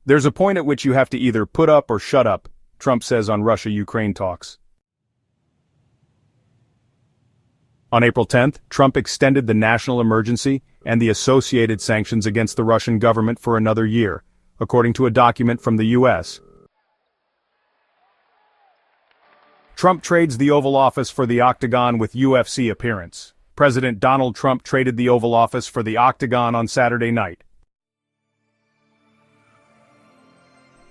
There's a point at which you have to either put up or shut up, Trump says on Russia-Ukraine talks. On April 10th, Trump extended the national emergency and the associated sanctions against the Russian government for another year, according to a document from the U.S. Trump trades the Oval Office for the Octagon with UFC appearance. President Donald Trump traded the Oval Office for the Octagon on Saturday night.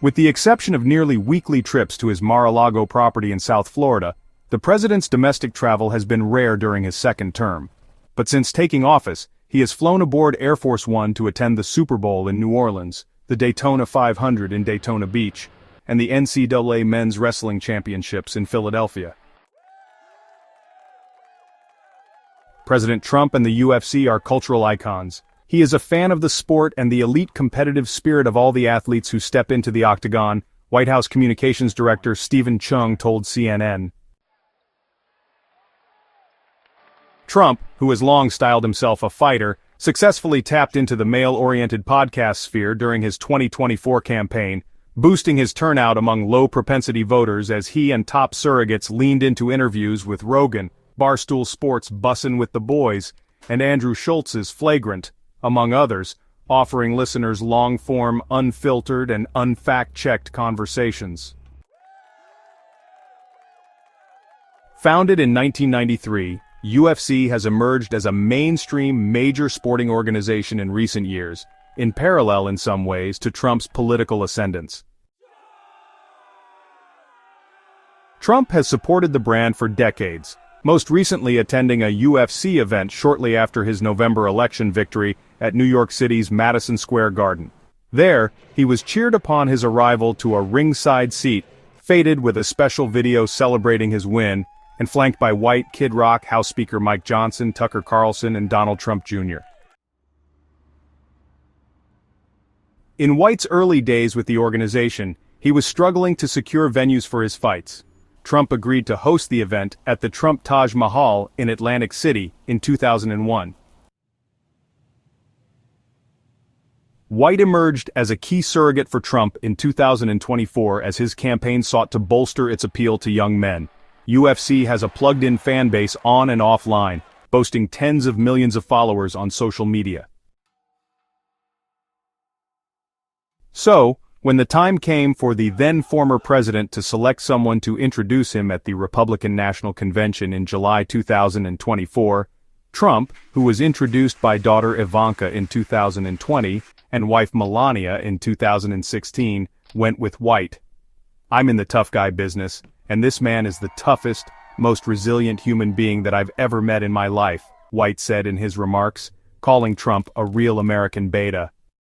With the exception of nearly weekly trips to his Mar-a-Lago property in South Florida, the president's domestic travel has been rare during his second term. But since taking office, he has flown aboard Air Force One to attend the Super Bowl in New Orleans, the Daytona 500 in Daytona Beach, and the NCAA Men's Wrestling Championships in Philadelphia. President Trump and the UFC are cultural icons. He is a fan of the sport and the elite competitive spirit of all the athletes who step into the octagon, White House Communications Director Stephen Chung told CNN. Trump, who has long styled himself a fighter, successfully tapped into the male-oriented podcast sphere during his 2024 campaign, boosting his turnout among low-propensity voters as he and top surrogates leaned into interviews with Rogan, Barstool Sports' Bussin' with the Boys, and Andrew Schultz's Flagrant, among others, offering listeners long-form, unfiltered, and unfact-checked conversations. Founded in 1993, UFC has emerged as a mainstream major sporting organization in recent years, in parallel in some ways to Trump's political ascendance. Trump has supported the brand for decades, most recently attending a UFC event shortly after his November election victory at New York City's Madison Square Garden. There, he was cheered upon his arrival to a ringside seat, fated with a special video celebrating his win, and flanked by White, Kid Rock, House Speaker Mike Johnson, Tucker Carlson, and Donald Trump Jr. In White's early days with the organization, he was struggling to secure venues for his fights. Trump agreed to host the event at the Trump Taj Mahal in Atlantic City in 2001. White emerged as a key surrogate for Trump in 2024 as his campaign sought to bolster its appeal to young men. UFC has a plugged-in fan base on and offline, boasting tens of millions of followers on social media. So, when the time came for the then-former president to select someone to introduce him at the Republican National Convention in July 2024, Trump, who was introduced by daughter Ivanka in 2020 and wife Melania in 2016, went with White. "I'm in the tough guy business, and this man is the toughest, most resilient human being that I've ever met in my life," White said in his remarks, calling Trump a real American beta.